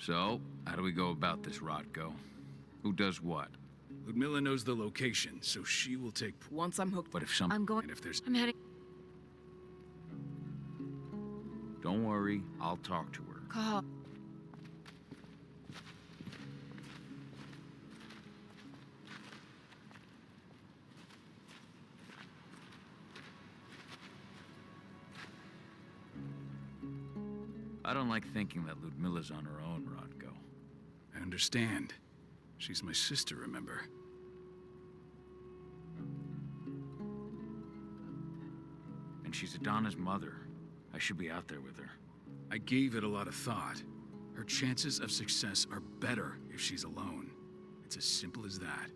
So, how do we go about this, Rodko? Who does what? Ludmilla knows the location, so she will take... Once I'm hooked, But if some... I'm going... And if there's... I'm heading... Don't worry, I'll talk to her. Cahal. I don't like thinking that Ludmilla's on her own, Rodko. I understand. She's my sister, remember? And she's Adana's mother. I should be out there with her. I gave it a lot of thought. Her chances of success are better if she's alone. It's as simple as that.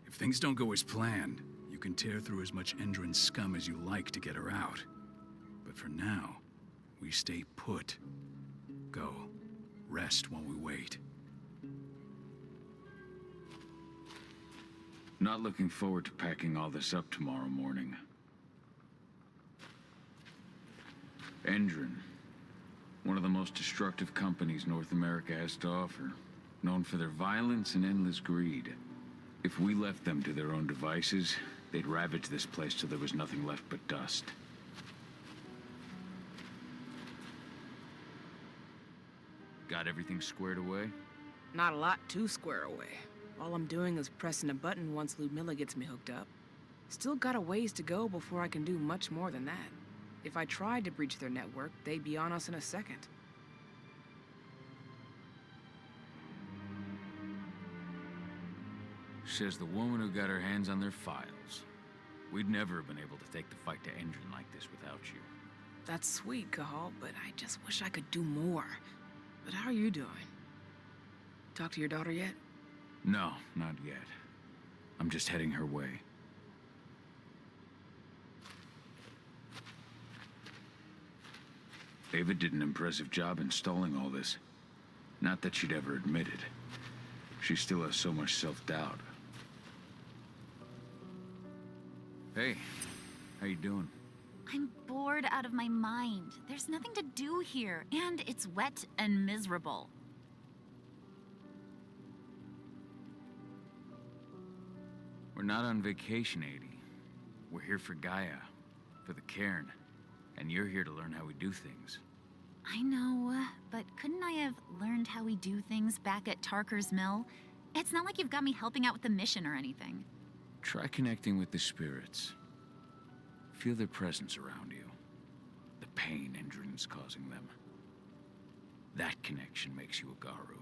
If things don't go as planned, you can tear through as much Endron scum as you like to get her out. But for now, we stay put. Go. Rest while we wait. Not looking forward to packing all this up tomorrow morning. Endron. One of the most destructive companies North America has to offer. Known for their violence and endless greed. If we left them to their own devices, they'd ravage this place till there was nothing left but dust. Got everything squared away? Not a lot to square away. All I'm doing is pressing a button once Ludmilla gets me hooked up. Still got a ways to go before I can do much more than that. If I tried to breach their network, they'd be on us in a second. Says the woman who got her hands on their files. We'd never have been able to take the fight to Endron like this without you. That's sweet, Cahal, but I just wish I could do more. But how are you doing? Talk to your daughter yet? No, not yet. I'm just heading her way. Ava did an impressive job installing all this. Not that she'd ever admit it. She still has so much self-doubt. Hey, how you doing? I'm bored out of my mind. There's nothing to do here, and it's wet and miserable. We're not on vacation, Adie. We're here for Gaia, for the cairn, and you're here to learn how we do things. I know, but couldn't I have learned how we do things back at Tarker's Mill? It's not like you've got me helping out with the mission or anything. Try connecting with the spirits. Feel their presence around you. The pain Endron's causing them. That connection makes you a Garou.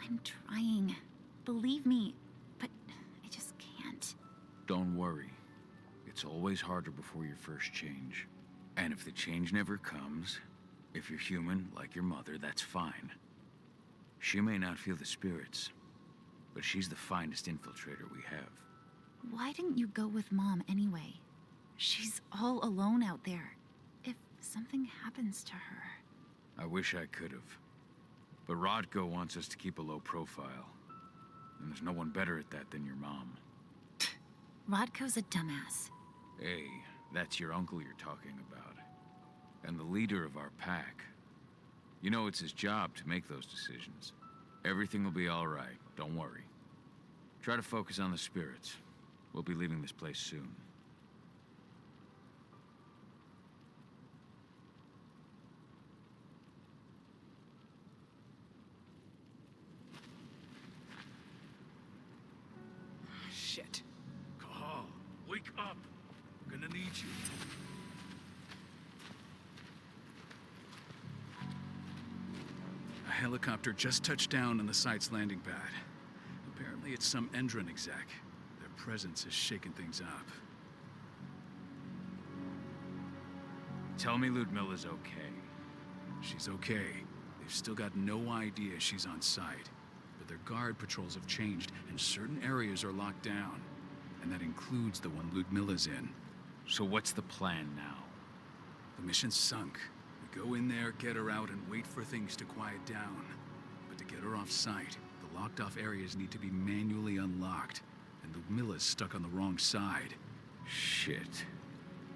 I'm trying. Believe me, but I just can't. Don't worry. It's always harder before your first change. And if the change never comes, if you're human, like your mother, that's fine. She may not feel the spirits, but she's the finest infiltrator we have. Why didn't you go with Mom anyway? She's all alone out there. If something happens to her... I wish I could have. But Rodko wants us to keep a low profile. And there's no one better at that than your mom. Rodko's a dumbass. Hey, that's your uncle you're talking about. And the leader of our pack. You know it's his job to make those decisions. Everything will be all right, don't worry. Try to focus on the spirits. We'll be leaving this place soon. Shit. Cahal, wake up! We're gonna need you. A helicopter just touched down on the site's landing pad. Apparently it's some Endron exec. Their presence has shaken things up. Tell me Ludmilla's okay. She's okay. They've still got no idea she's on site. But their guard patrols have changed, and certain areas are locked down. And that includes the one Ludmilla's in. So what's the plan now? The mission's sunk. We go in there, get her out, and wait for things to quiet down. But to get her off site, the locked-off areas need to be manually unlocked. And Ludmilla's stuck on the wrong side. Shit.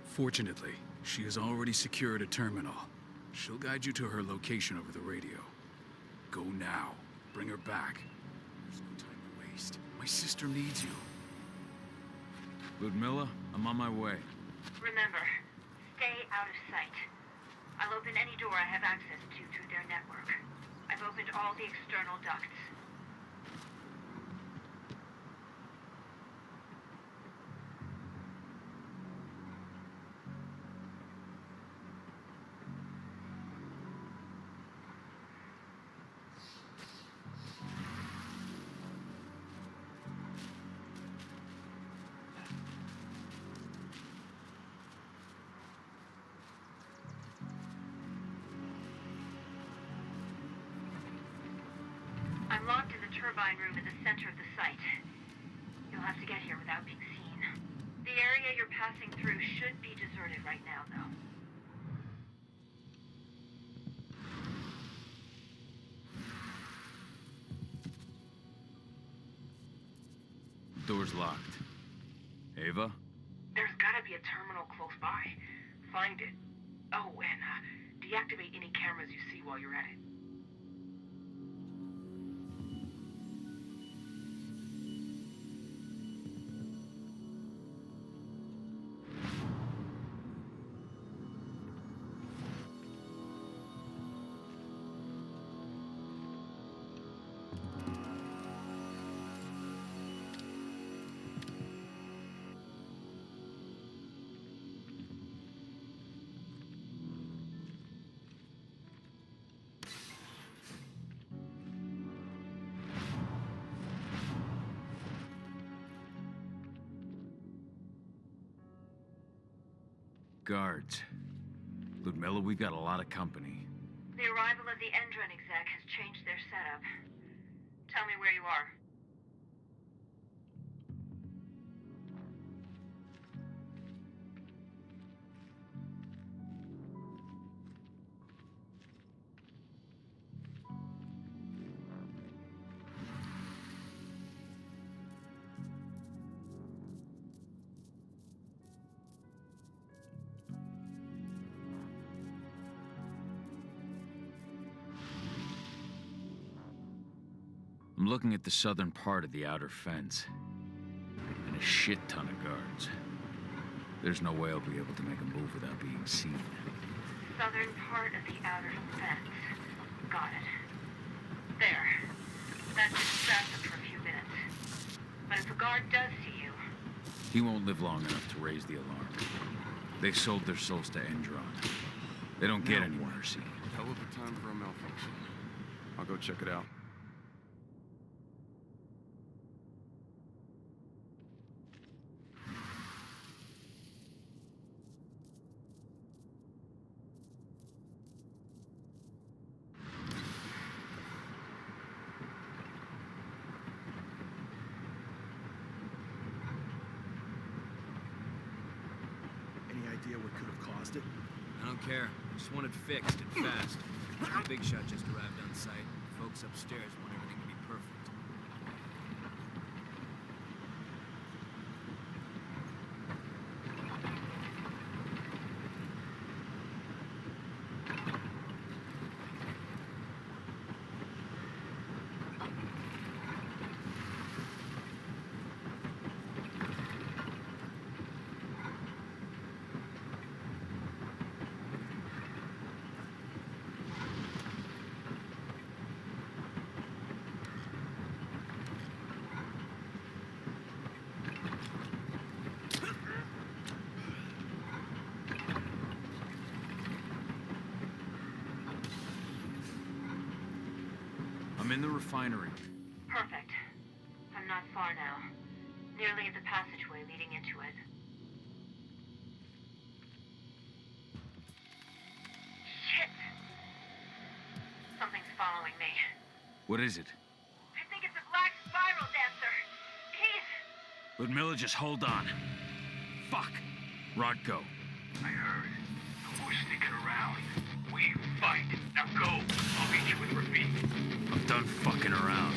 Fortunately, she has already secured a terminal. She'll guide you to her location over the radio. Go now. Bring her back. There's no time to waste. My sister needs you. Ludmilla, I'm on my way. Remember, stay out of sight. I'll open any door I have access to through their network. I've opened all the external ducts. I'm locked in the turbine room in the center of the site. You'll have to get here without being seen. The area you're passing through should be deserted right now, though. The door's locked. Ava? There's gotta be a terminal close by. Find it. Oh, and deactivate any cameras you see while you're at it. Guards. Ludmilla, we got a lot of company. The arrival of the Endron exec has changed their setup. Tell me where you are. I'm looking at the southern part of the outer fence. And a shit ton of guards. There's no way I'll be able to make a move without being seen. Southern part of the outer fence. Got it. There. That should distract them for a few minutes. But if a guard does see you... He won't live long enough to raise the alarm. They sold their souls to Endron. They don't get any mercy. Hell of a time for a malfunction. I'll go check it out. Idea what could have caused it? I don't care. I just want it fixed and fast. The big shot just arrived on site. Folks upstairs want everything to be perfect. I'm in the refinery. Perfect. I'm not far now. Nearly at the passageway leading into it. Shit! Something's following me. What is it? I think it's a black spiral dancer. He's... Ludmilla, just hold on. Fuck. Rodko. I heard. No more sneaking around. We fight. Now go. I'll meet you with Rafik. I'm done fucking around.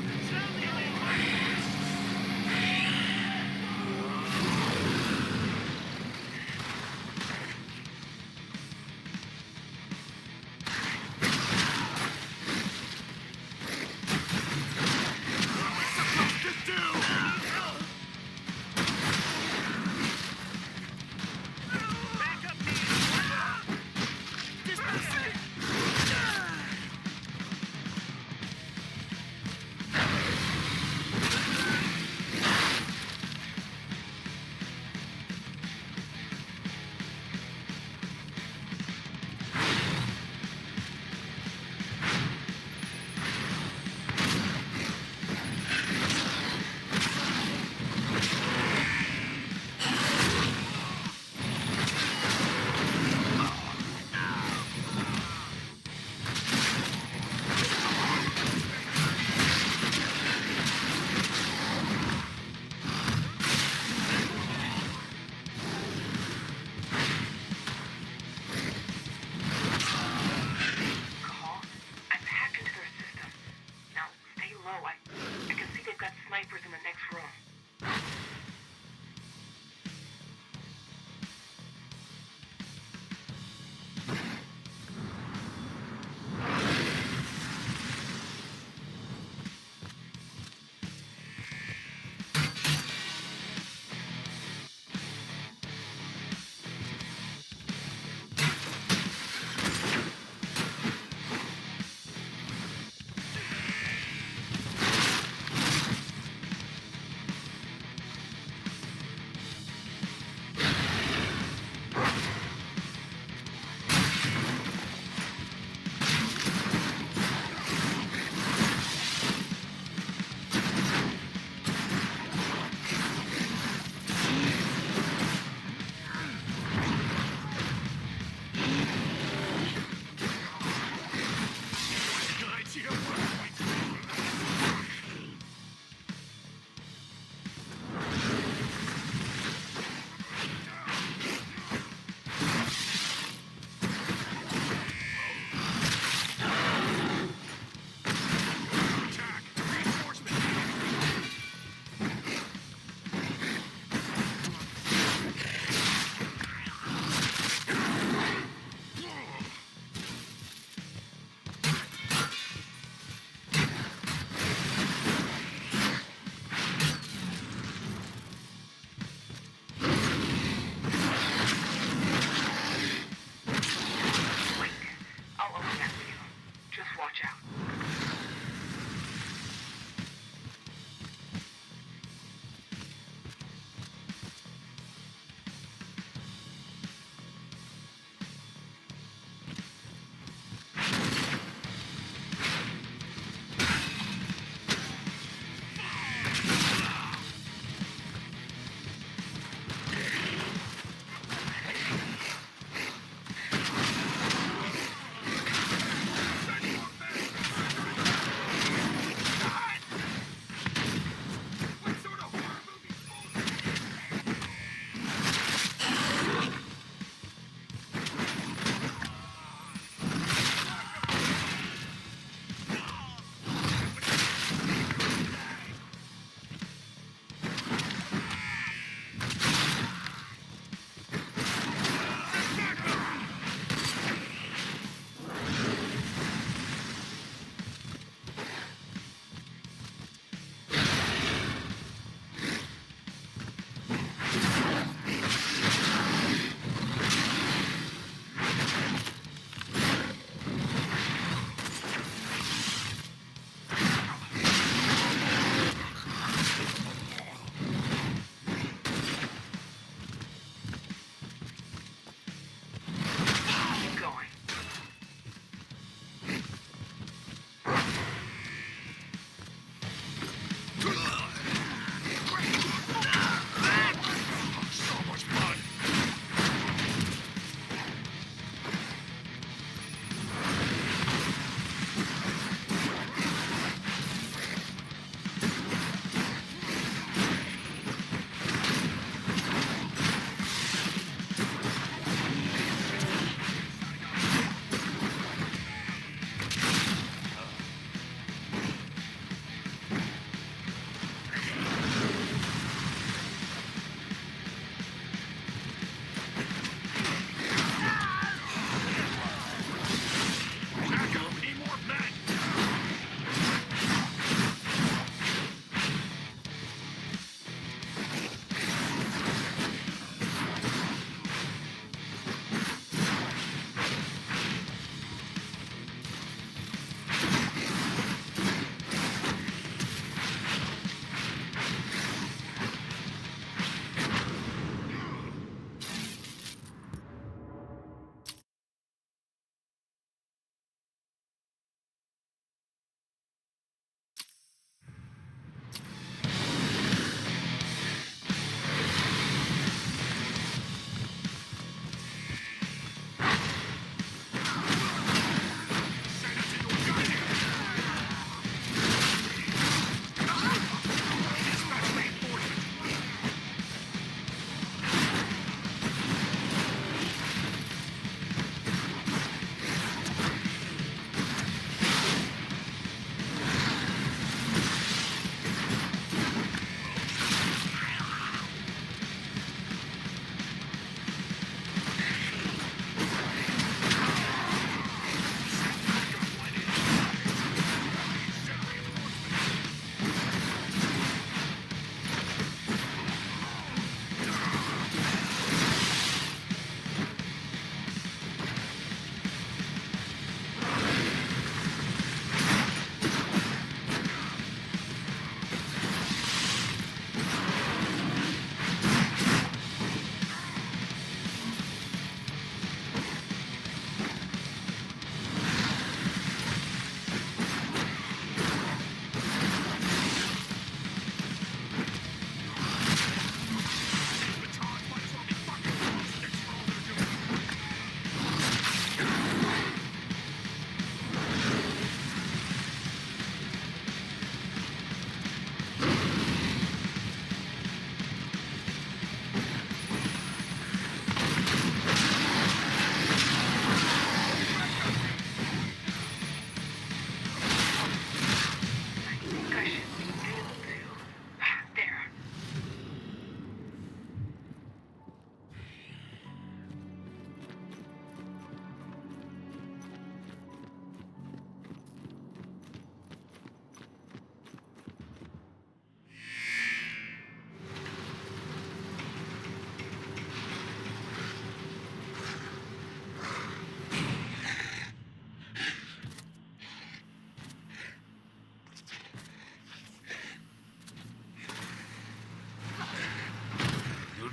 they've got snipers in the next room.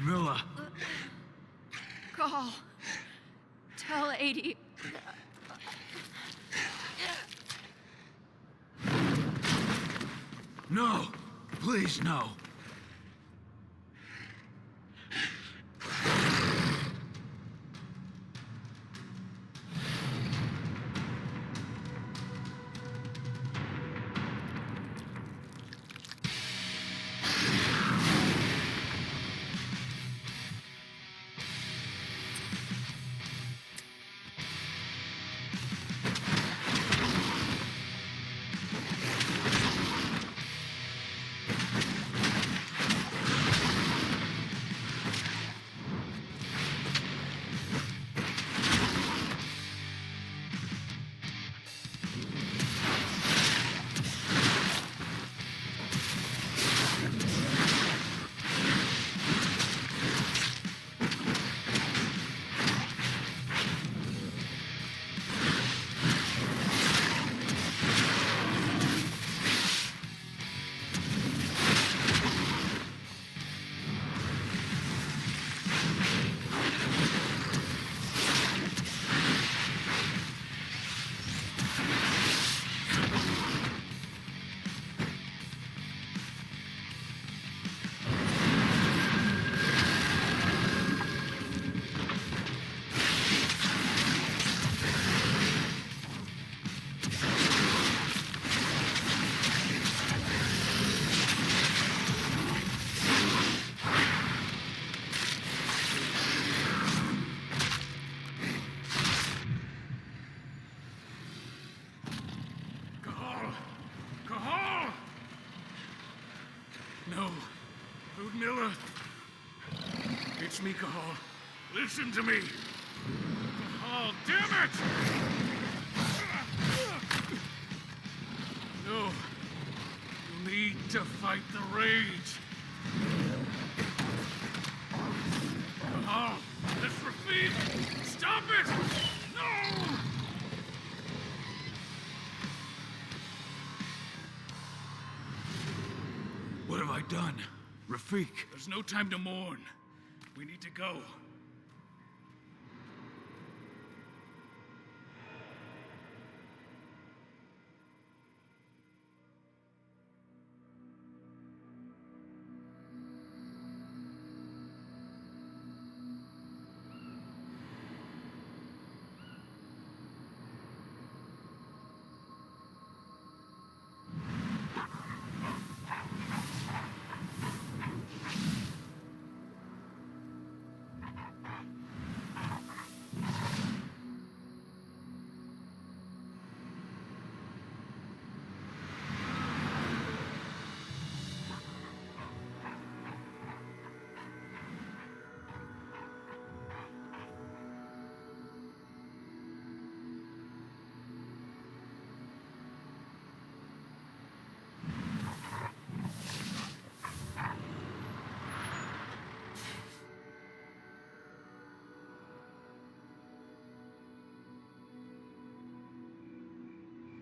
Milla! Cahal. Tell 80. No! Please, no! Cahal! No. Ludmilla. It's me, Cahal. Listen to me! Cahal, damn it! No. You need to fight the rage. Cahal, that's Rafid! Stop it! No! What have I done? Rafik. There's no time to mourn. We need to go.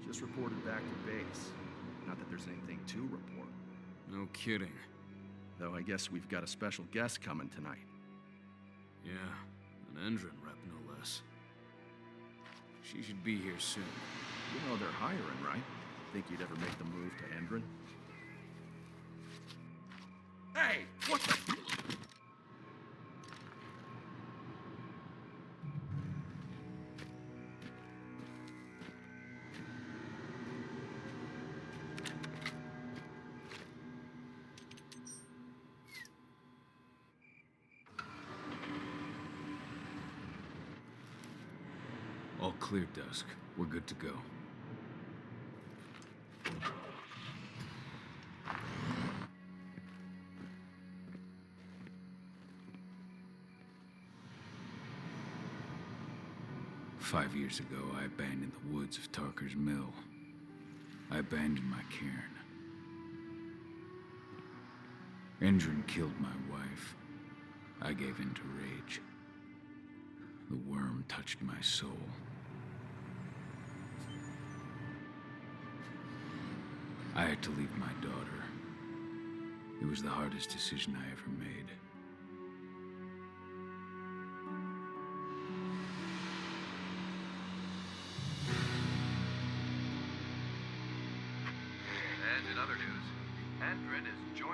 Just reported back to base. Not that there's anything to report. No kidding. Though I guess we've got a special guest coming tonight. Yeah, an Endron rep, no less. She should be here soon. You know they're hiring, right? Think you'd ever make the move to Endron? Hey! What the... All clear, Dusk. We're good to go. Five years ago, I abandoned the woods of Tarker's Mill. I abandoned my cairn. Endron killed my wife. I gave in to rage. The worm touched my soul. I had to leave my daughter. It was the hardest decision I ever made.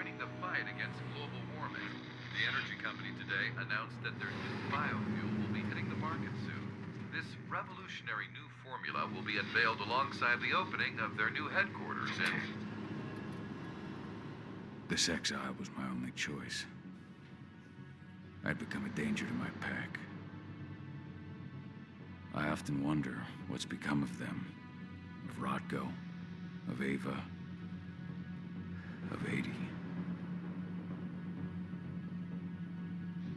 joining the fight against global warming. The energy company today announced that their new biofuel will be hitting the market soon. This revolutionary new formula will be unveiled alongside the opening of their new headquarters in... This exile was my only choice. I'd become a danger to my pack. I often wonder what's become of them. Of Rodko, of Ava, of 80.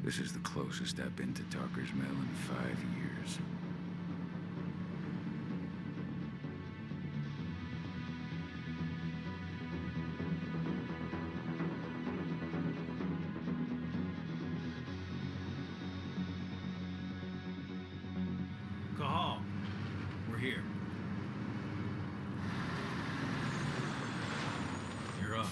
This is the closest I've been to Talker's Mill in 5 years. Cahal, we're here. You're up.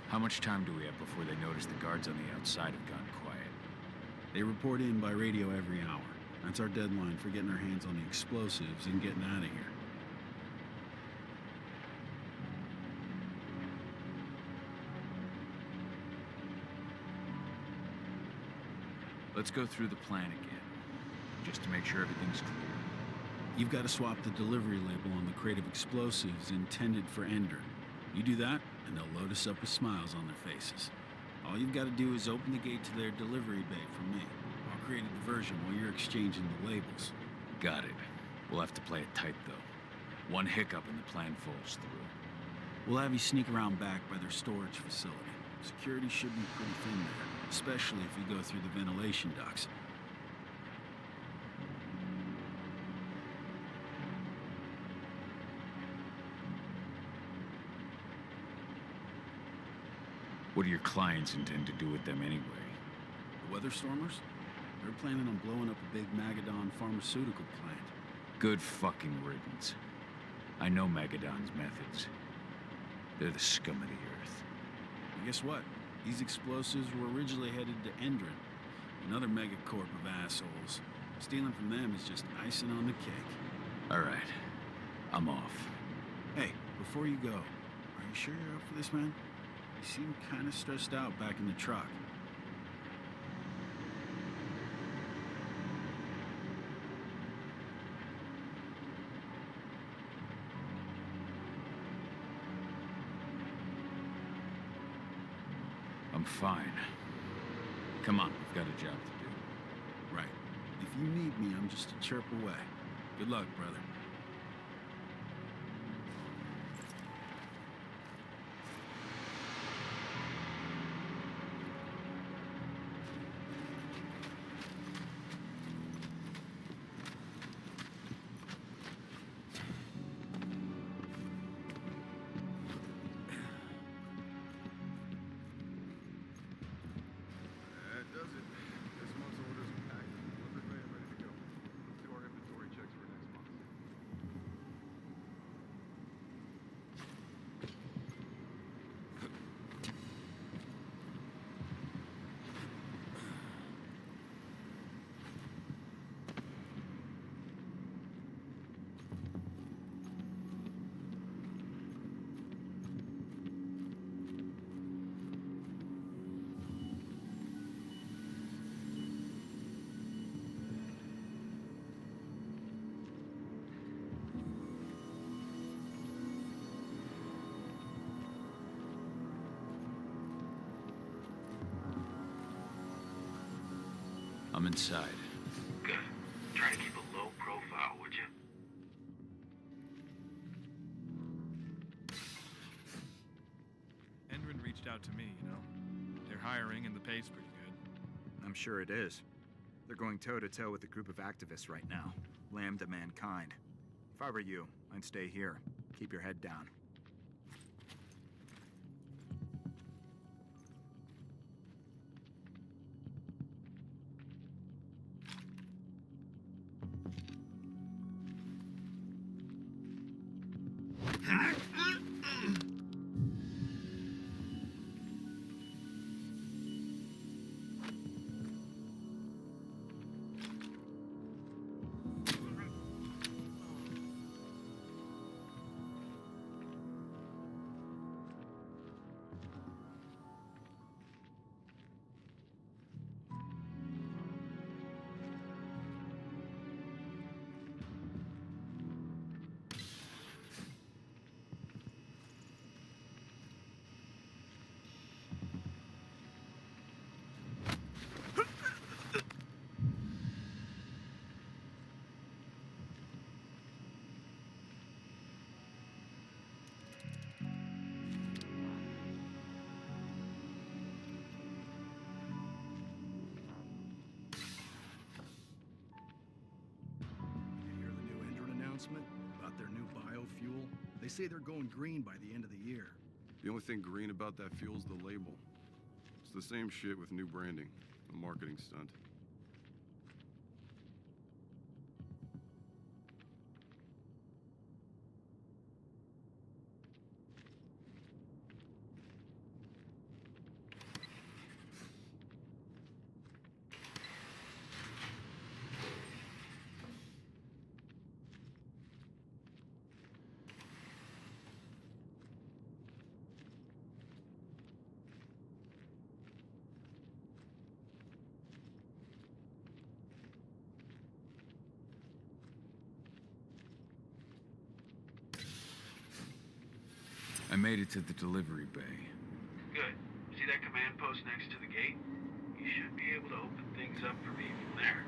How much time do we have before they notice the guards on the outside have gone quiet? They report in by radio every hour. That's our deadline for getting our hands on the explosives and getting out of here. Let's go through the plan again, just to make sure everything's clear. You've got to swap the delivery label on the crate of explosives intended for Endron. You do that, and they'll load us up with smiles on their faces. All you've got to do is open the gate to their delivery bay for me. I'll create a diversion while you're exchanging the labels. Got it. We'll have to play it tight, though. One hiccup and the plan falls through. We'll have you sneak around back by their storage facility. Security should be pretty thin there, especially if you go through the ventilation ducts. What do your clients intend to do with them anyway? The Weather Stormers? They're planning on blowing up a big Magadon pharmaceutical plant. Good fucking riddance. I know Magadon's methods. They're the scum of the earth. And guess what? These explosives were originally headed to Endron, another megacorp of assholes. Stealing from them is just icing on the cake. All right. I'm off. Hey, before you go, are you sure you're up for this, man? You seem kind of stressed out back in the truck. I'm fine. Come on, we've got a job to do. Right. If you need me, I'm just a chirp away. Good luck, brother. I'm inside. Good. Try to keep a low profile, would you? Endron reached out to me, you know. They're hiring and the pay's pretty good. I'm sure it is. They're going toe-to-toe with a group of activists right now. Lambda mankind. If I were you, I'd stay here. Keep your head down. announcement about their new biofuel? They say they're going green by the end of the year. The only thing green about that fuel's the label. It's the same shit with new branding. A marketing stunt. I made it to the delivery bay. Good. See that command post next to the gate? You should be able to open things up for me from there.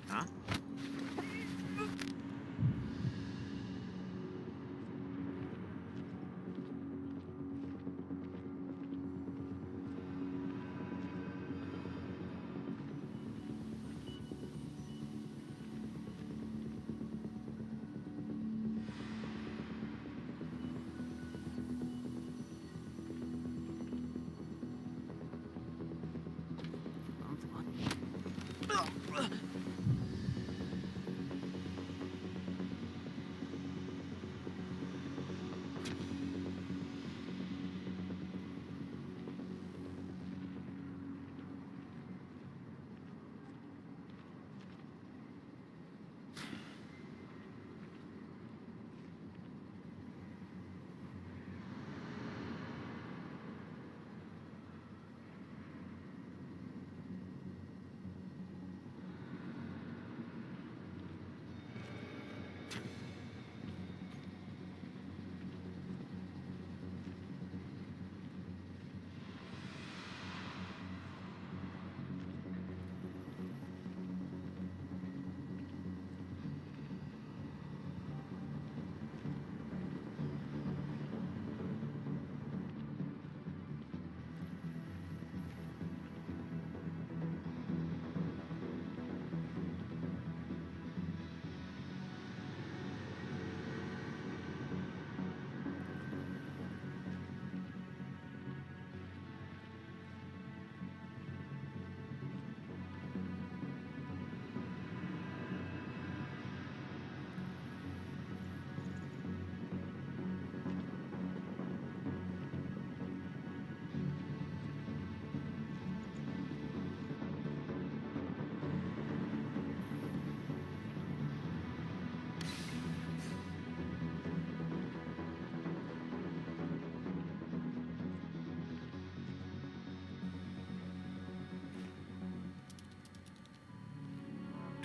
Huh?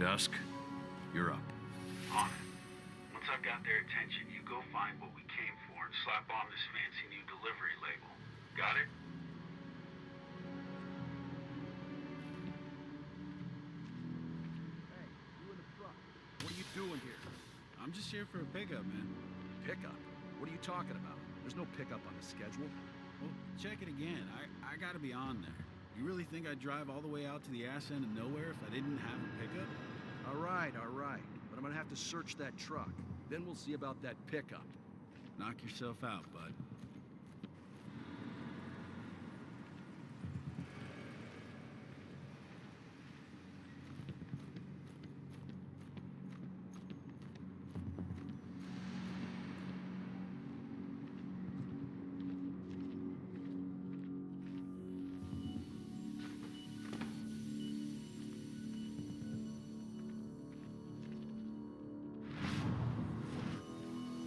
Dusk, you're up. On it. Once I've got their attention, you go find what we came for and slap on this fancy new delivery label. Got it? Hey, you in the front. What are you doing here? I'm just here for a pickup, man. Pickup? What are you talking about? There's no pickup on the schedule. Well, check it again. I gotta be on there. You really think I'd drive all the way out to the ass end of nowhere if I didn't have a pickup? All right, to search that truck. Then we'll see about that pickup. Knock yourself out, bud.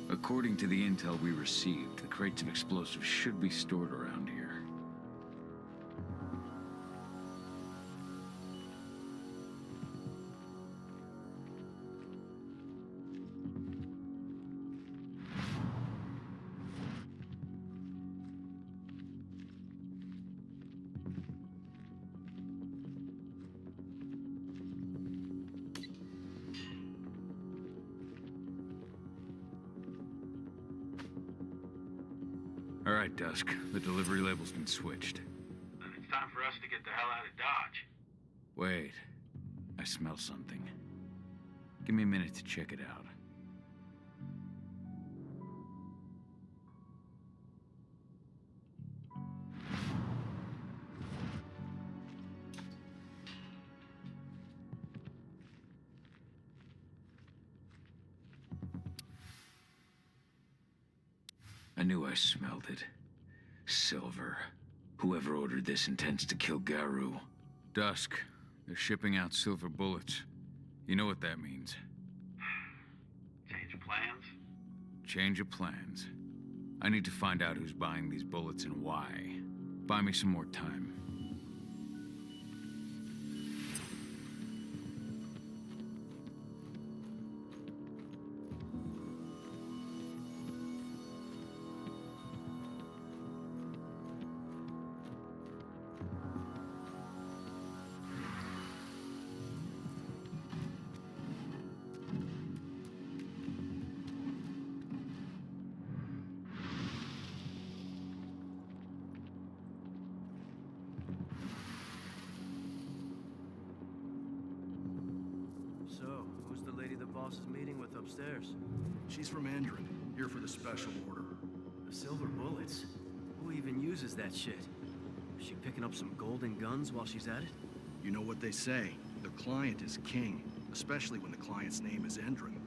According to the intel we received, the crates of explosives should be stored around here. All right, Dusk. The delivery label's been switched. Then it's time for us to get the hell out of Dodge. Wait. I smell something. Give me a minute to check it out. I knew I smelled it. Silver. Whoever ordered this intends to kill Garou. Dusk. They're shipping out silver bullets. You know what that means. Change of plans? Change of plans. I need to find out who's buying these bullets and why. Buy me some more time. So, who's the lady the boss is meeting with upstairs? She's from Endron, here for the special order. The silver bullets? Who even uses that shit? Is she picking up some golden guns while she's at it? You know what they say, the client is king, especially when the client's name is Endron.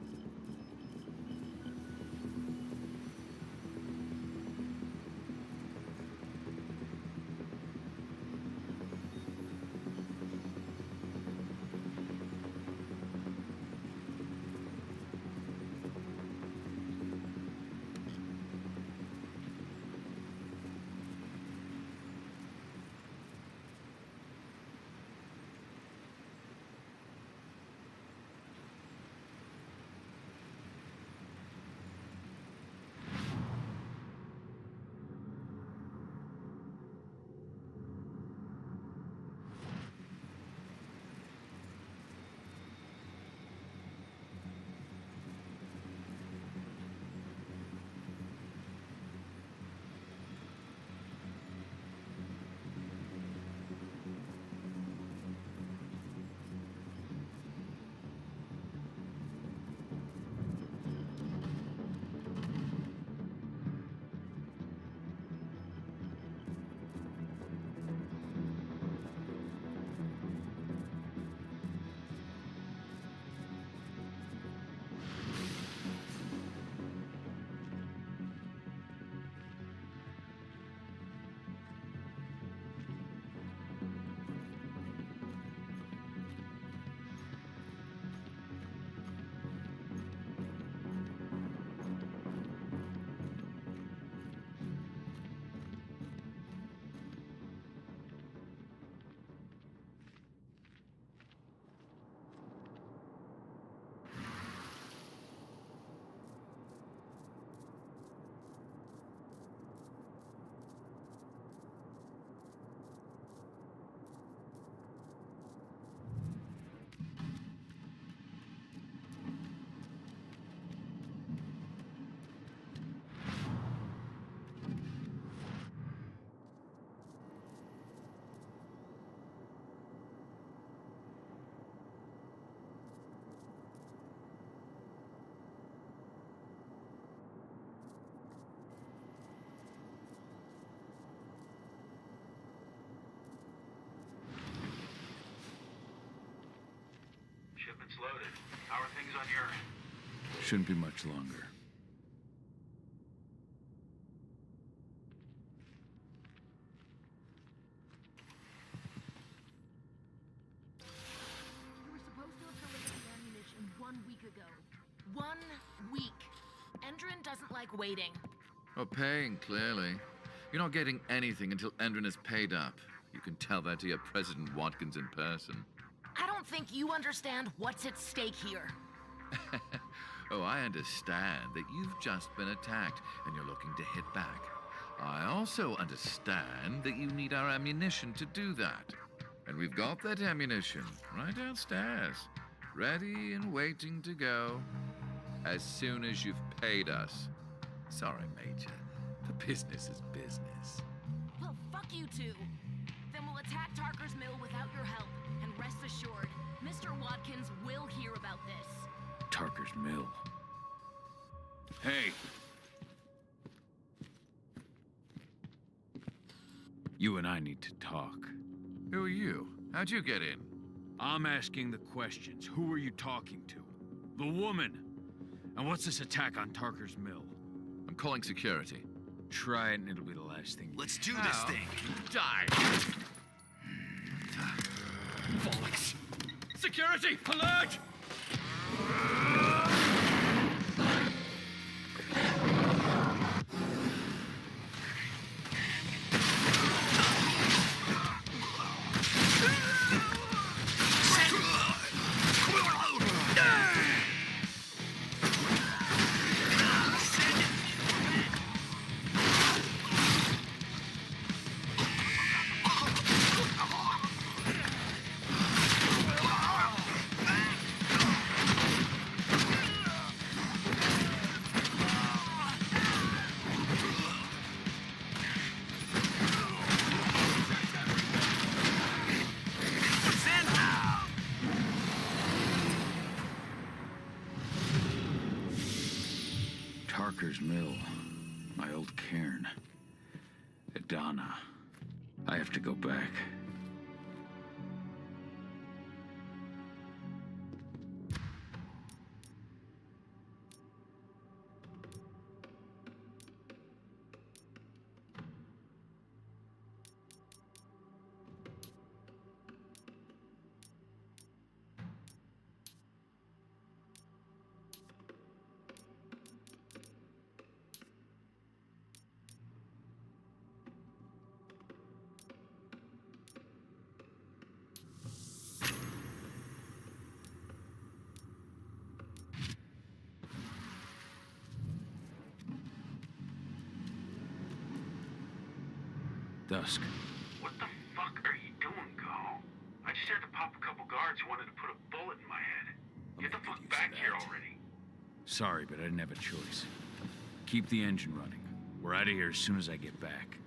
equipment's loaded. How are things on your end? Shouldn't be much longer. You were supposed to have delivered the ammunition 1 week ago. 1 week. Endron doesn't like waiting. Well, paying, clearly. You're not getting anything until Endron is paid up. You can tell that to your President Watkins in person. I don't think you understand what's at stake here. Oh, I understand that you've just been attacked and you're looking to hit back. I also understand that you need our ammunition to do that. And we've got that ammunition right downstairs, ready and waiting to go as soon as you've paid us. Sorry, Major. The business is business. Well, fuck you two. Then we'll attack Tarker's Mill without your help. And rest assured, Mr. Watkins will hear about this. Tarker's Mill. Hey! You and I need to talk. Who are you? How'd you get in? I'm asking the questions. Who are you talking to? The woman! And what's this attack on Tarker's Mill? I'm calling security. Try it and it'll be the last thing you Let's do do this thing. Die! Bollocks! Security! Alert! Tarker's Mill. My old cairn. Adana. I have to go back. Dusk. What the fuck are you doing, Cahal? I just had to pop a couple guards who wanted to put a bullet in my head. Get the fuck back here already. Sorry, but I didn't have a choice. Keep the engine running. We're out of here as soon as I get back.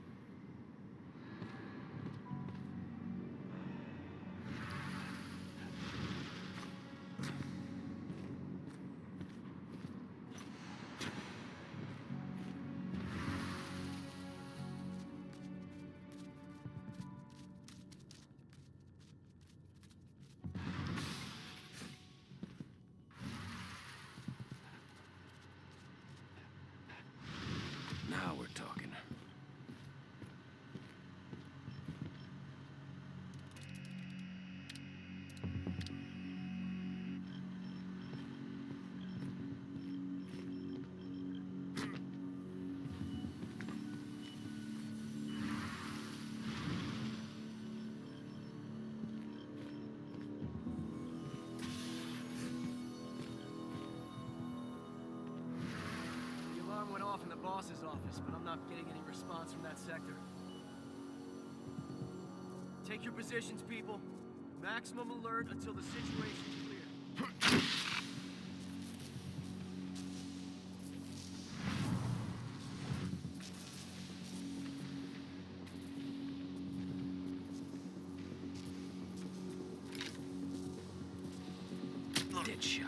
Now we're talking. The alarm went off in the boss's office, but I'm not getting any response from that sector. Take your positions, people. Maximum alert until the situation's clear. Dead shot.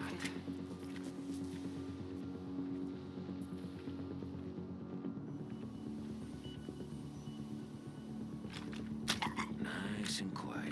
Nice and quiet.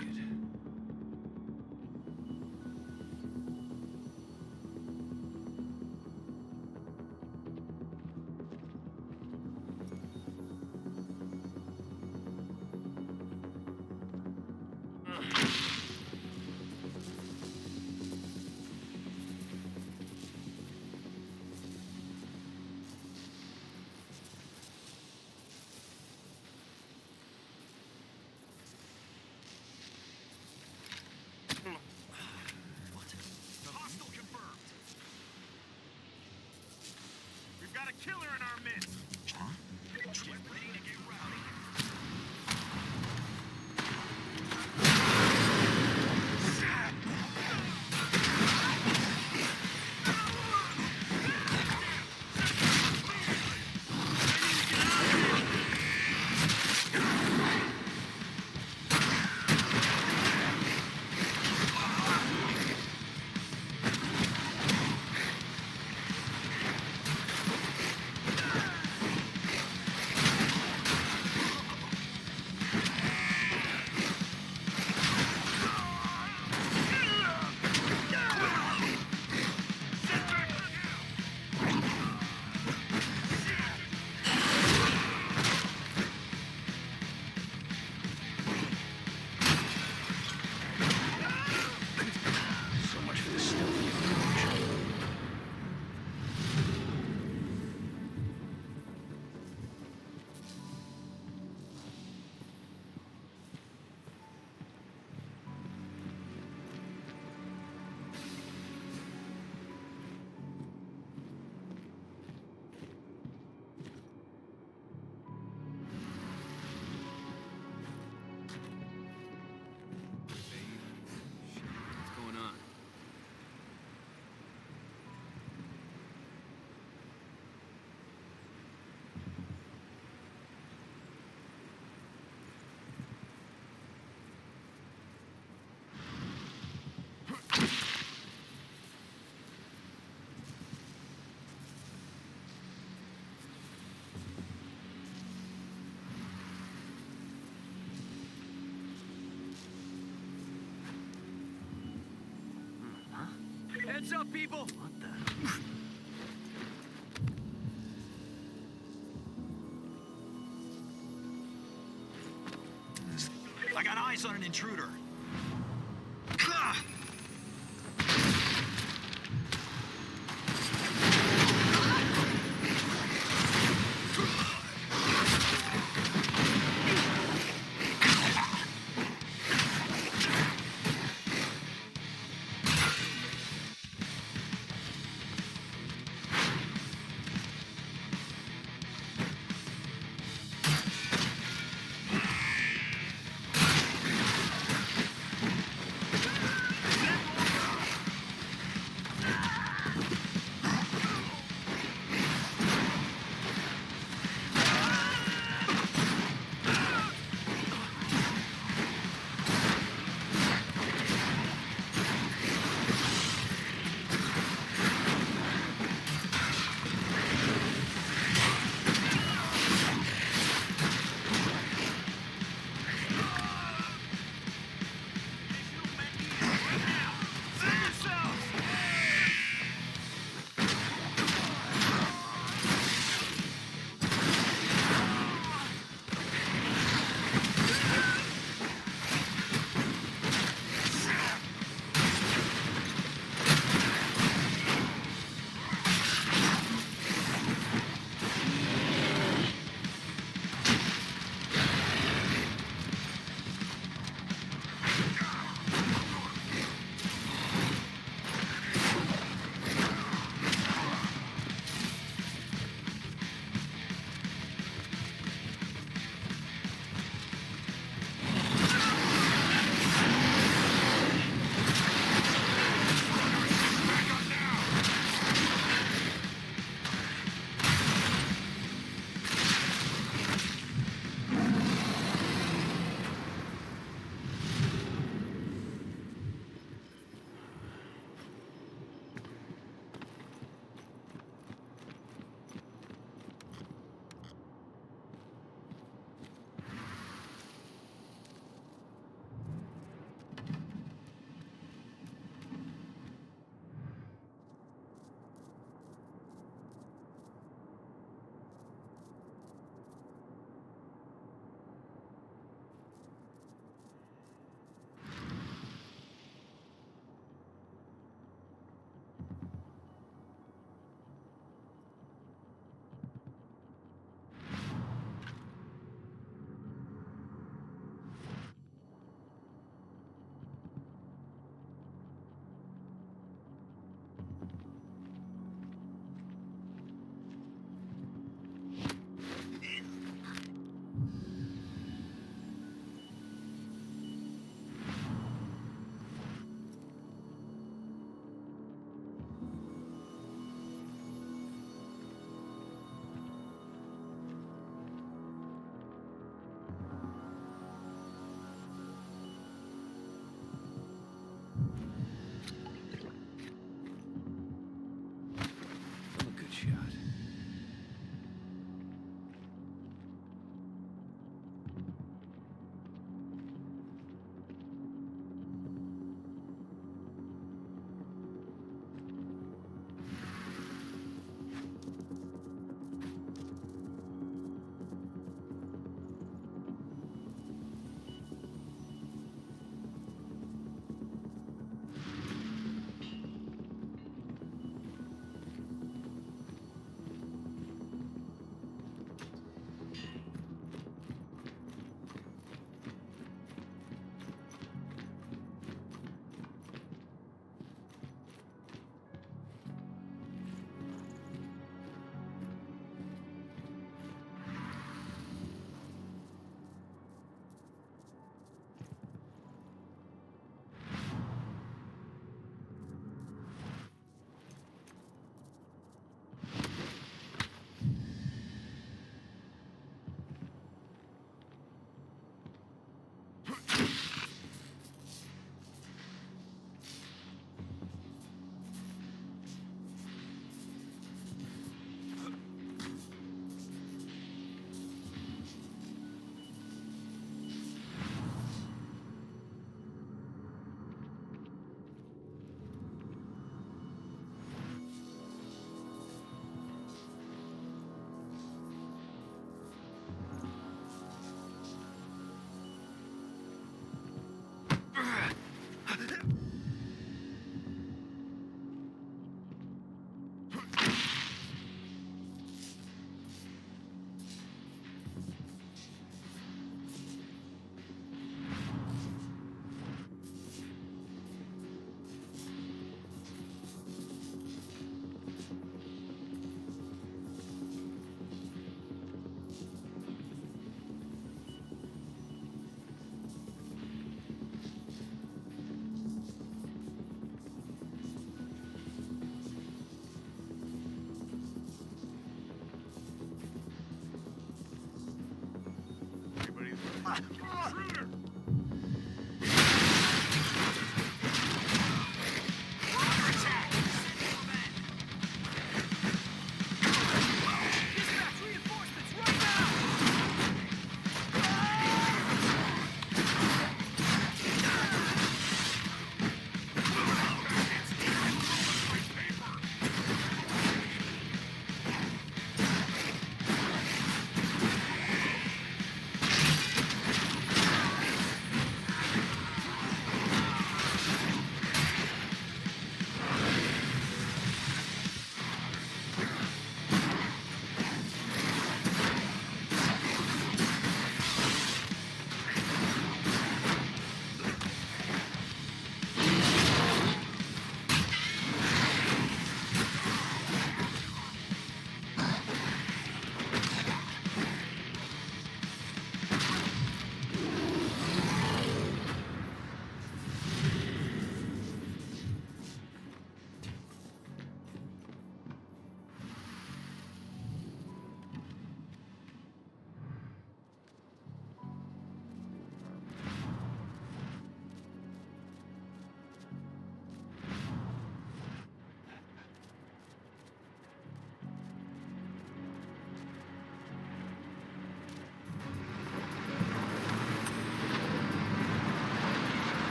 killer in our midst! Huh? Get ready to get rowdy. What's going on? Heads up, people! What the? I got eyes on an intruder.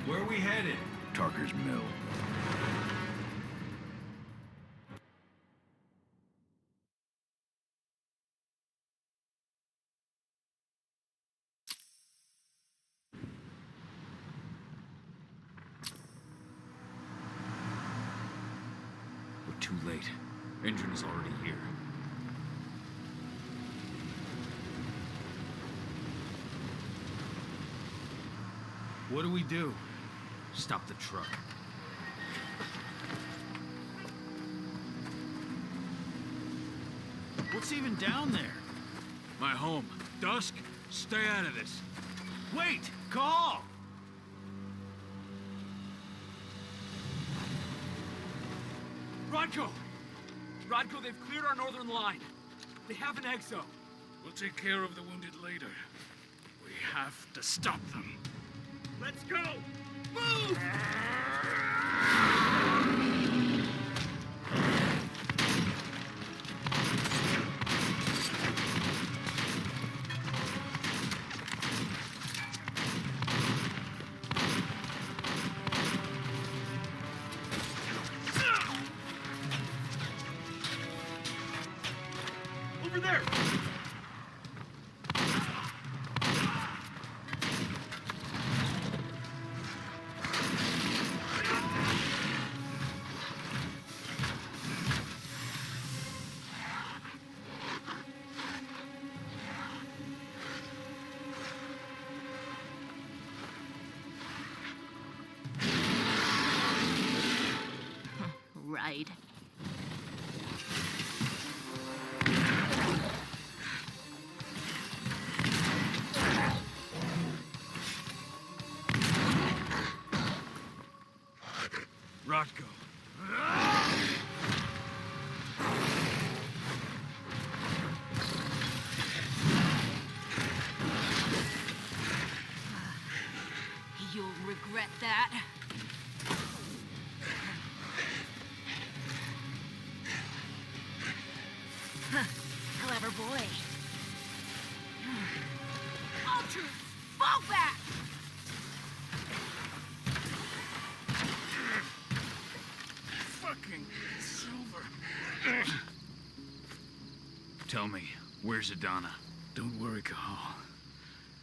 Where are we headed? Tarker's Mill. We're too late. Endron is already here. What do we do? Stop the truck. What's even down there? My home. Dusk, stay out of this. Wait! Cahal! Rodko! Rodko, they've cleared our northern line. They have an exo. We'll take care of the wounded later. We have to stop them. Let's go! Move! Over there! Right. Rodko. You'll regret that. Clever boy. Ultra fall back! Fucking Silver. Tell me, where's Adana? Don't worry, Cahal.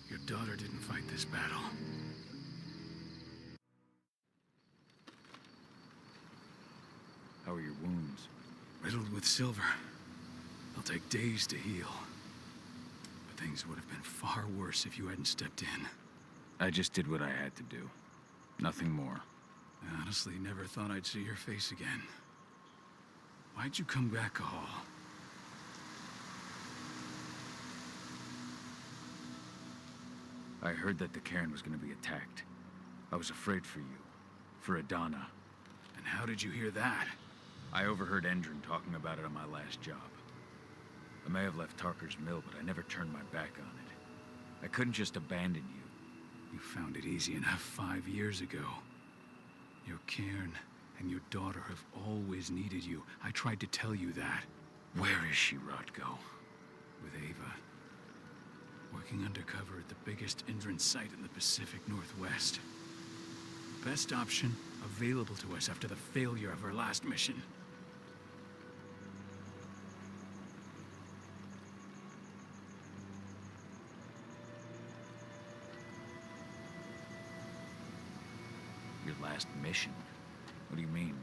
Your daughter didn't fight this battle. How are your wounds? Riddled with silver. They'll take days to heal. But things would have been far worse if you hadn't stepped in. I just did what I had to do. Nothing more. I honestly never thought I'd see your face again. Why'd you come back, Cahal? I heard that the cairn was going to be attacked. I was afraid for you. For Adana. And how did you hear that? I overheard Endron talking about it on my last job. I may have left Tarker's Mill, but I never turned my back on it. I couldn't just abandon you. You found it easy enough 5 years ago. Your cairn and your daughter have always needed you. I tried to tell you that. Where is she, Rodko? With Ava. Working undercover at the biggest Endron site in the Pacific Northwest. Best option available to us after the failure of our last mission. Your last mission? What do you mean?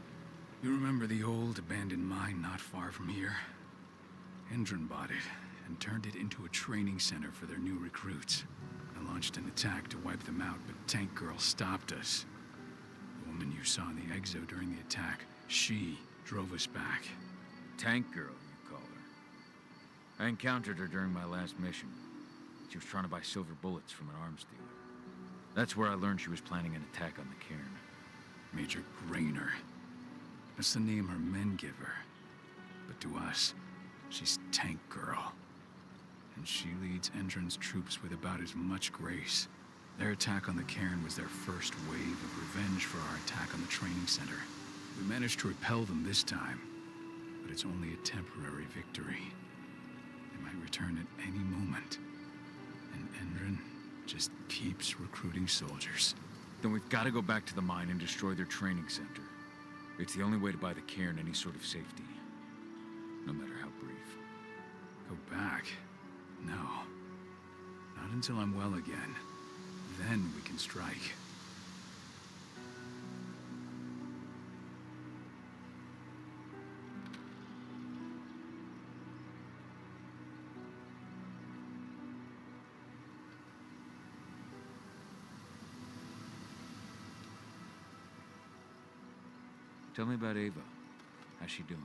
You remember the old abandoned mine not far from here? Endron bought it and turned it into a training center for their new recruits. I launched an attack to wipe them out, but Tank Girl stopped us. The woman you saw in the exo during the attack, she drove us back. Tank Girl, you call her. I encountered her during my last mission. She was trying to buy silver bullets from an arms dealer. That's where I learned she was planning an attack on the cairn. Major Grainer. That's the name her men give her. But to us, she's Tank Girl. And she leads Endron's troops with about as much grace. Their attack on the cairn was their first wave of revenge for our attack on the training center. We managed to repel them this time, but it's only a temporary victory. They might return at any moment. And Endron just keeps recruiting soldiers. Then we've got to go back to the mine and destroy their training center. It's the only way to buy the cairn any sort of safety. No matter how brief. Go back? No. Not until I'm well again. Then we can strike. Tell me about Ava. How's she doing?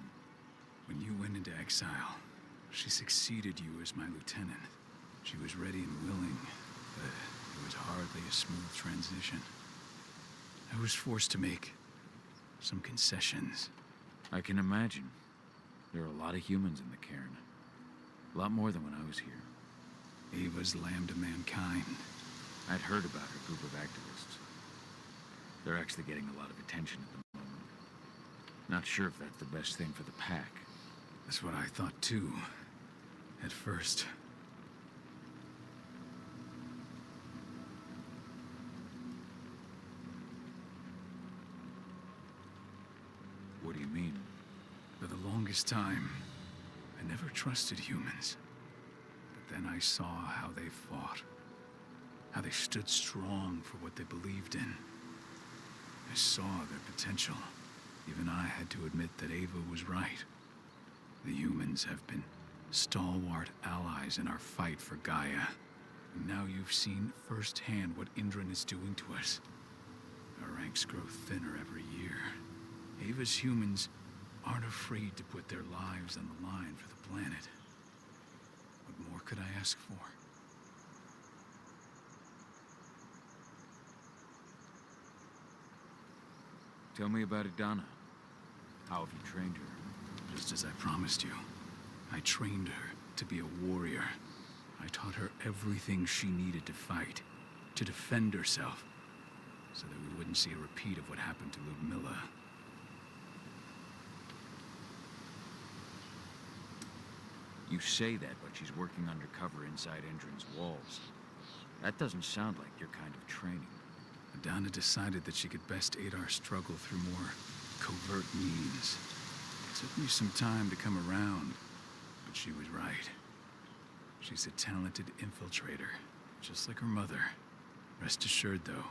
When you went into exile, she succeeded you as my lieutenant. She was ready and willing, but it was hardly a smooth transition. I was forced to make some concessions. I can imagine. There are a lot of humans in the cairn. A lot more than when I was here. Ava's lamb to mankind. I'd heard about her group of activists. They're actually getting a lot of attention at the moment. Not sure if that's the best thing for the pack. That's what I thought too, at first. What do you mean? For the longest time, I never trusted humans. But then I saw how they fought. How they stood strong for what they believed in. I saw their potential. Even I had to admit that Ava was right. The humans have been stalwart allies in our fight for Gaia. And now you've seen firsthand what Endron is doing to us. Our ranks grow thinner every year. Ava's humans aren't afraid to put their lives on the line for the planet. What more could I ask for? Tell me about Adana. How have you trained her? Just as I promised you. I trained her to be a warrior. I taught her everything she needed to fight, to defend herself, so that we wouldn't see a repeat of what happened to Ludmilla. You say that, but she's working undercover inside Endron's walls. That doesn't sound like your kind of training. Adana decided that she could best aid our struggle through more covert means. It took me some time to come around, but she was right. She's a talented infiltrator, just like her mother. Rest assured, though,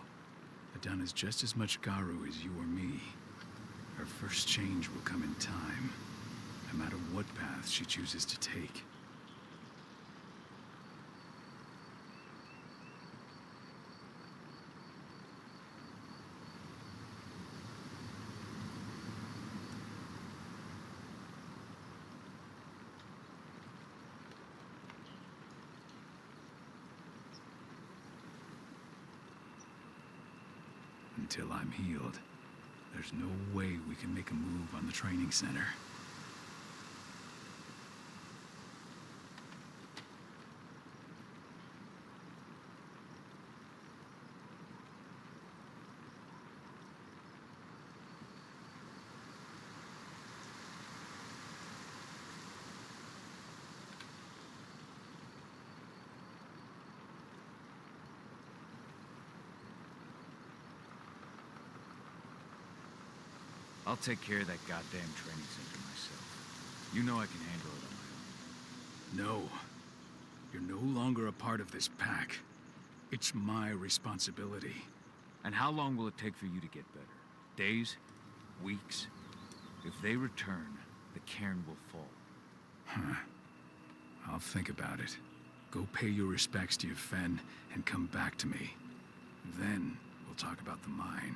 Adana's just as much Garou as you or me. Her first change will come in time, no matter what path she chooses to take. Until I'm healed, there's no way we can make a move on the training center. I'll take care of that goddamn training center myself. You know I can handle it on my own. No. You're no longer a part of this pack. It's my responsibility. And how long will it take for you to get better? Days? Weeks? If they return, the cairn will fall. Huh. I'll think about it. Go pay your respects to your Fen and come back to me. Then we'll talk about the mine.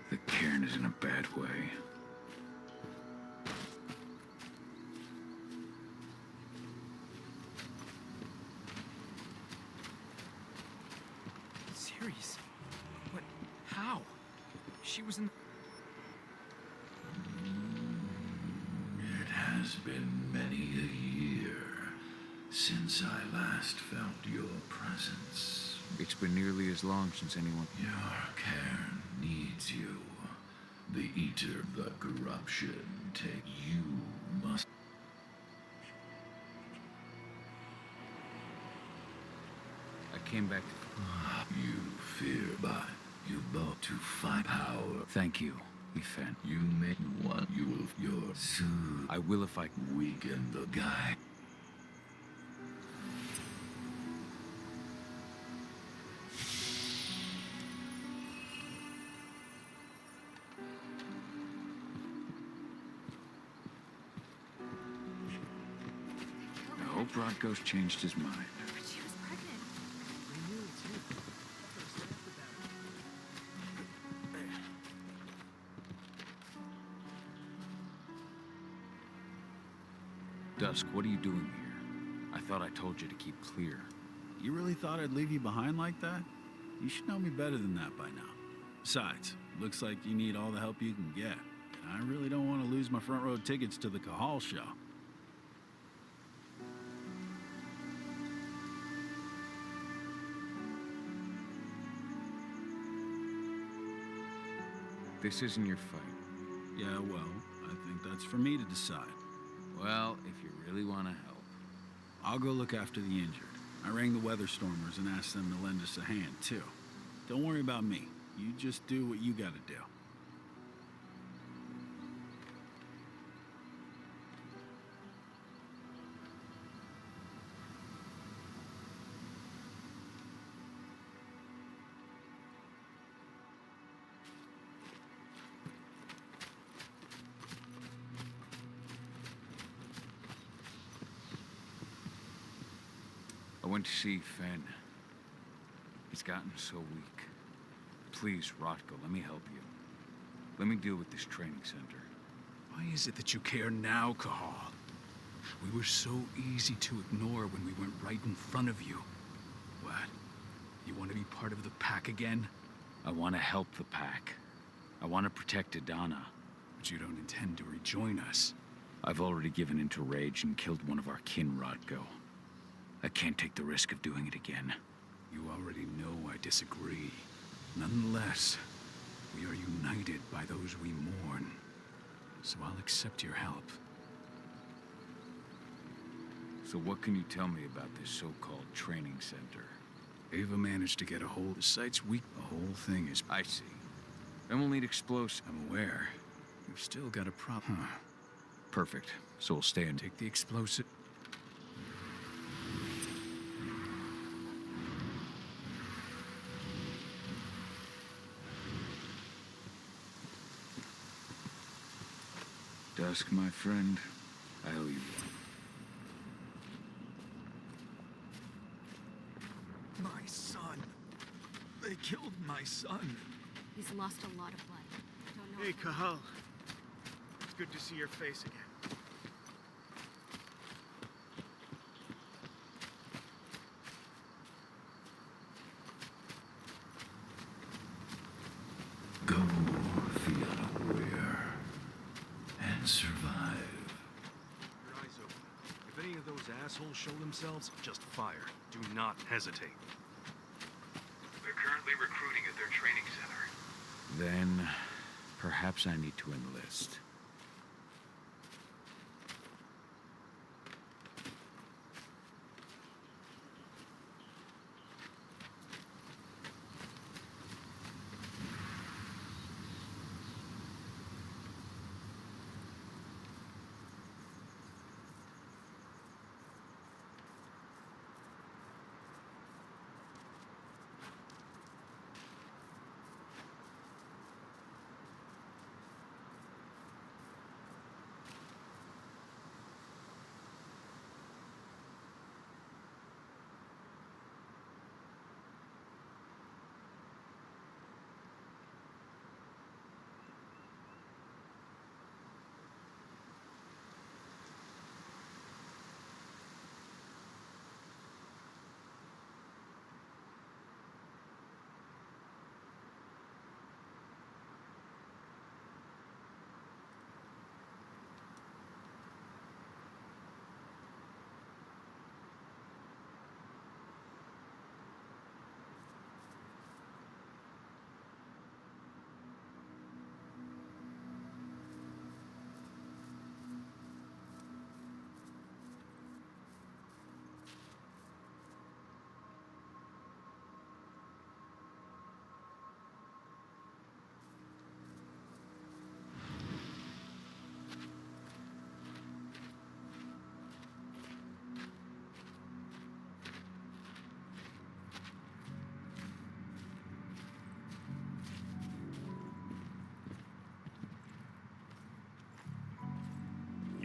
The cairn is in a bad way. Serious? What? How? She was in... It has been many a year since I last felt your presence. It's been nearly as long since anyone... Your cairn needs you. The Eater, the corruption, take you must... I came back to... You fear, but you both to fight power. Thank you, Ifen. You make one, you will your soothe. I will if I weaken the Gaia. I hope Rodko's changed his mind. She was pregnant. We knew too. Dusk, what are you doing here? I thought I told you to keep clear. You really thought I'd leave you behind like that? You should know me better than that by now. Besides, looks like you need all the help you can get. And I really don't want to lose my front row tickets to the Cahal show. This isn't your fight. Yeah, well, I think that's for me to decide. Well, if you really want to help. I'll go look after the injured. I rang the weather stormers and asked them to lend us a hand, too. Don't worry about me. You just do what you gotta do. I went to see Fen. He's gotten so weak. Please, Rotko, let me help you. Let me deal with this training center. Why is it that you care now, Cahal? We were so easy to ignore when we went right in front of you. What? You want to be part of the pack again? I want to help the pack. I want to protect Adana. But you don't intend to rejoin us. I've already given in to rage and killed one of our kin, Rotko. I can't take the risk of doing it again. You already know I disagree. Nonetheless, we are united by those we mourn. So I'll accept your help. So what can you tell me about this so-called training center? Ava managed to get a hold of the site's weak. The whole thing is... I see. Then we'll need explosives. I'm aware. We've still got a problem. Huh. Perfect. So we'll stay and take the explosive... Dusk, my friend, I owe you one. My son. They killed my son. He's lost a lot of blood. Don't know. Hey, Cahal. It's good to see your face again. Go feel aware and survive. Your eyes open. If any of those assholes show themselves, just fire. Do not hesitate. They're currently recruiting at their training center. Then, perhaps I need to enlist.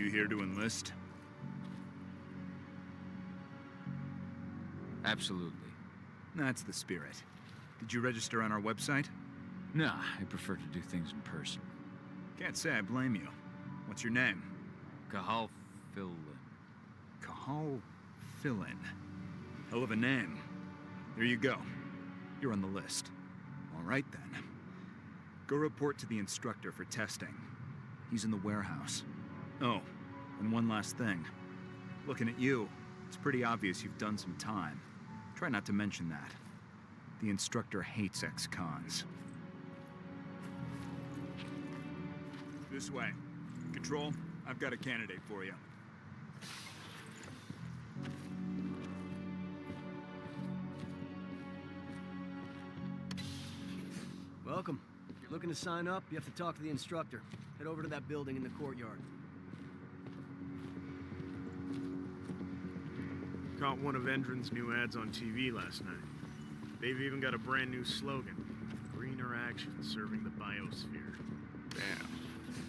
You here to enlist? Absolutely. That's the spirit. Did you register on our website? Nah, I prefer to do things in person. Can't say I blame you. What's your name? Cahal Fillin. Cahal Fillin. Hell of a name. There you go. You're on the list. All right, then. Go report to the instructor for testing. He's in the warehouse. Oh, and one last thing. Looking at you, it's pretty obvious you've done some time. Try not to mention that. The instructor hates ex-cons. This way. Control, I've got a candidate for you. Welcome. If you're looking to sign up, you have to talk to the instructor. Head over to that building in the courtyard. Caught one of Endron's new ads on TV last night. They've even got a brand new slogan. Greener action serving the biosphere. Damn.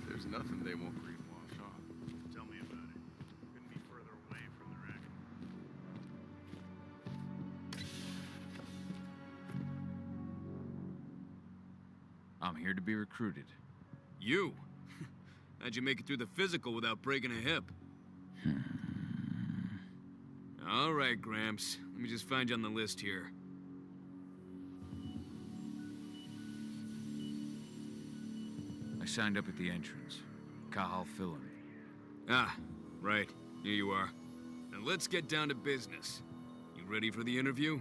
There's nothing they won't greenwash, huh? Tell me about it. Couldn't be further away from the wreck. I'm here to be recruited. You? How'd you make it through the physical without breaking a hip? All right, Gramps. Let me just find you on the list here. I signed up at the entrance. Cahal Fillin. Ah, right. Here you are. Now let's get down to business. You ready for the interview?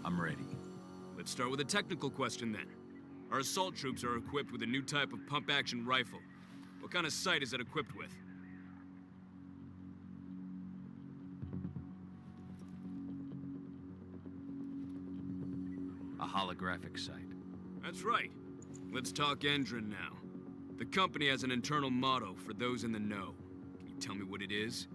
I'm ready. Let's start with a technical question then. Our assault troops are equipped with a new type of pump-action rifle. What kind of sight is it equipped with? A holographic sight. That's right. Let's talk Endron now. The company has an internal motto for those in the know. Can you tell me what it is?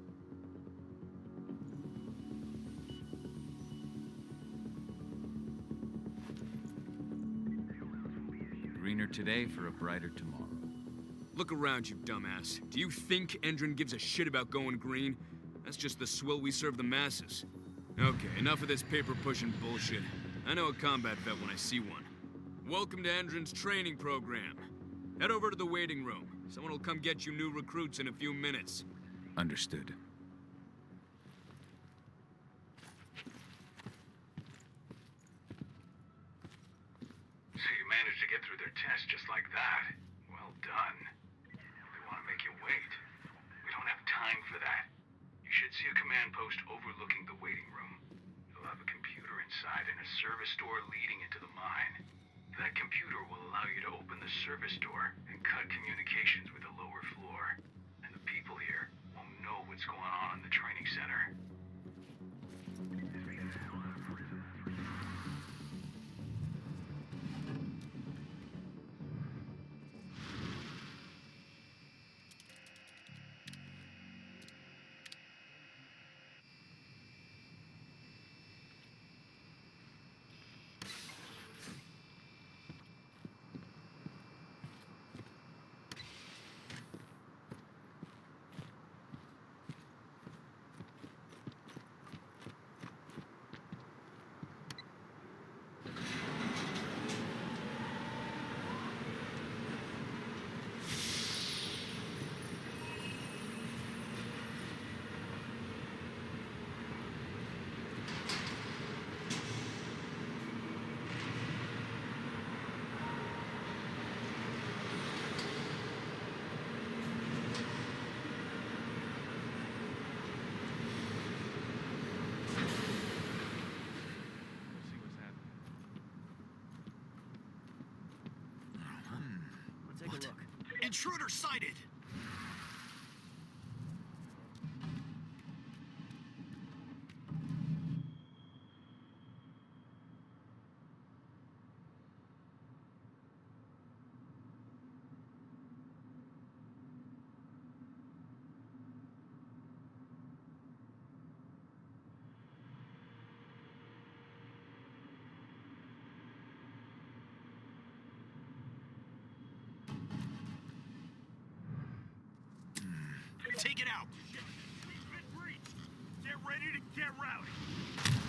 Greener today for a brighter tomorrow. Look around, you dumbass. Do you think Endron gives a shit about going green? That's just the swill we serve the masses. Okay, enough of this paper-pushing bullshit. I know a combat vet when I see one. Welcome to Endron's training program. Head over to the waiting room. Someone will come get you new recruits in a few minutes. Understood. So you managed to get through their test just like that. Well done. They want to make you wait. We don't have time for that. You should see a command post overlooking the waiting room. It'll have a computer inside and a service door leading into the mine. That computer will allow you to open the service door and cut communications with the lower floor. And the people here won't know what's going on in the training center. Take a look. Intruder sighted! Take it out! We've been breached! Get ready to get rowdy!